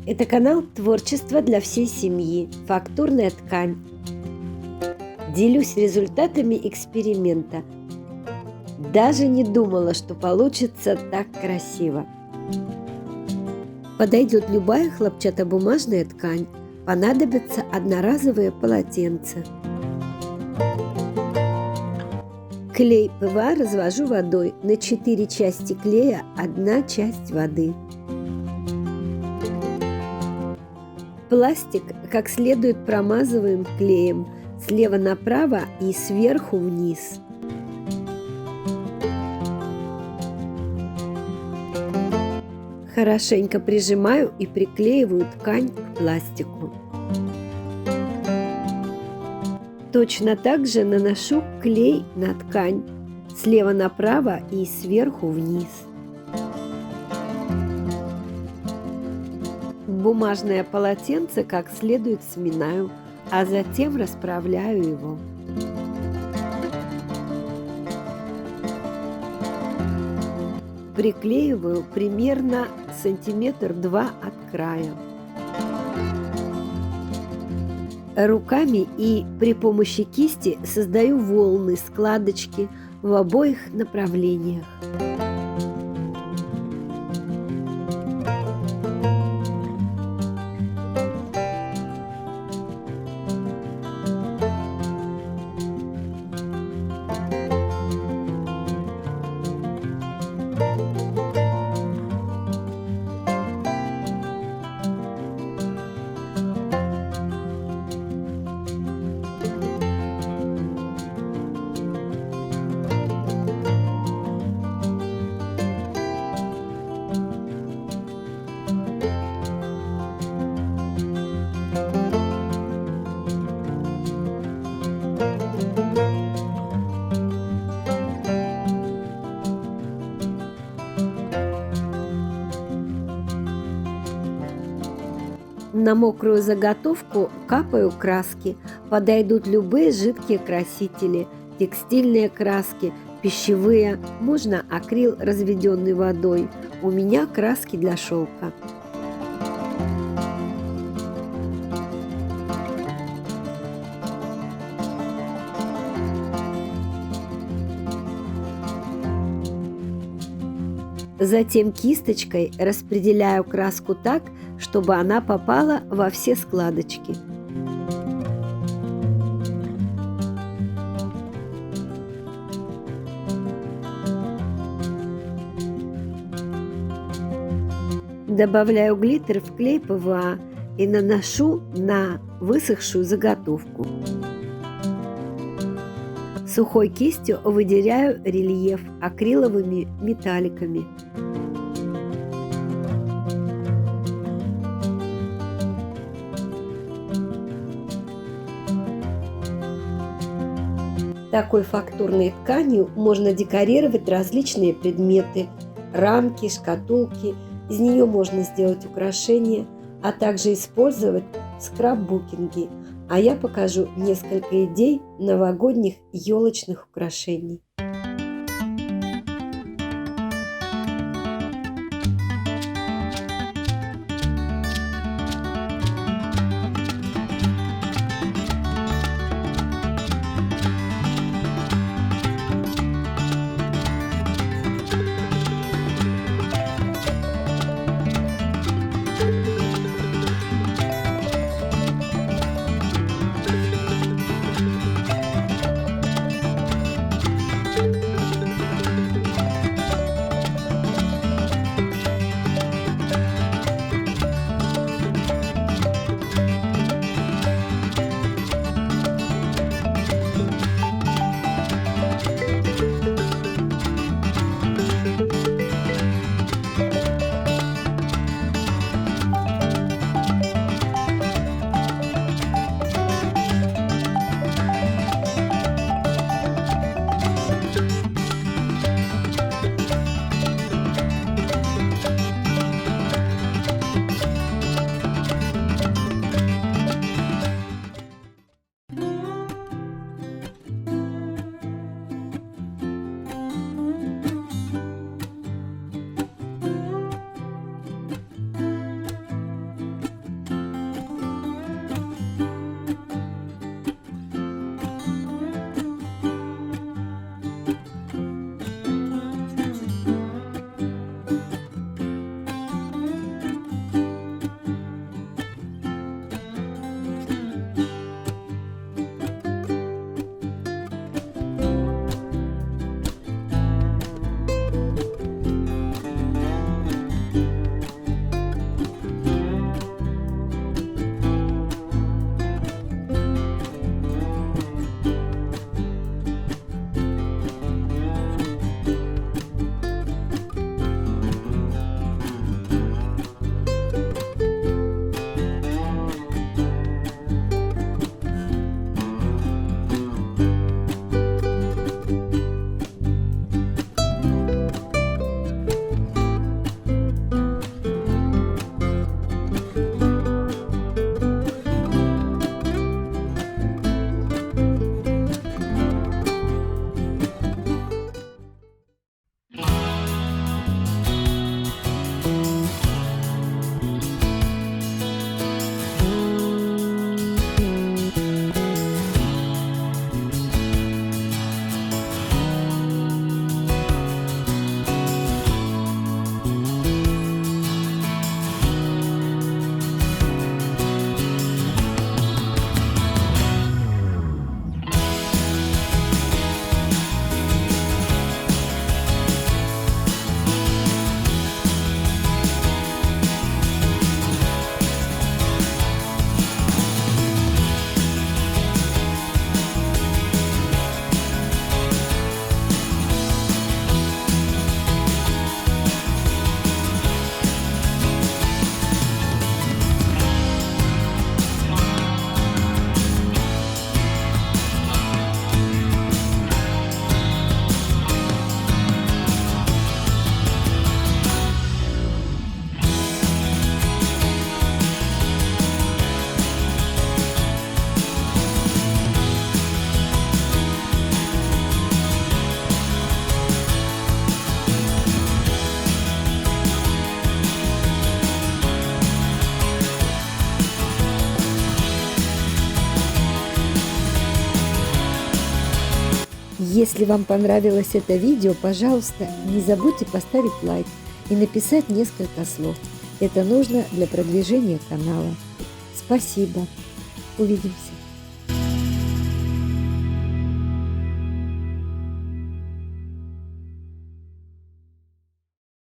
Это канал «Творчество для всей семьи. Фактурная ткань». Делюсь результатами эксперимента. Даже не думала, что получится так красиво. Подойдет любая хлопчатобумажная ткань. Понадобятся одноразовые полотенца. Клей ПВА развожу водой. На 4 части клея 1 часть воды. Пластик как следует промазываем клеем слева направо и сверху вниз. Хорошенько прижимаю и приклеиваю ткань к пластику. Точно так же наношу клей на ткань слева направо и сверху вниз. Бумажное полотенце как следует сминаю, а затем расправляю его. Приклеиваю примерно 1-2 см от края. Руками и при помощи кисти создаю волны, складочки в обоих направлениях. На мокрую заготовку капаю краски. Подойдут любые жидкие красители, текстильные краски, пищевые, можно акрил, разведенный водой. У меня краски для шелка. Затем кисточкой распределяю краску так, чтобы она попала во все складочки. Добавляю глиттер в клей ПВА и наношу на высохшую заготовку. Сухой кистью выделяю рельеф акриловыми металликами. Такой фактурной тканью можно декорировать различные предметы, рамки, шкатулки. Из нее можно сделать украшения, а также использовать в скрапбукинге. А я покажу несколько идей новогодних елочных украшений. Если вам понравилось это видео, пожалуйста, не забудьте поставить лайк и написать несколько слов. Это нужно для продвижения канала. Спасибо. Увидимся.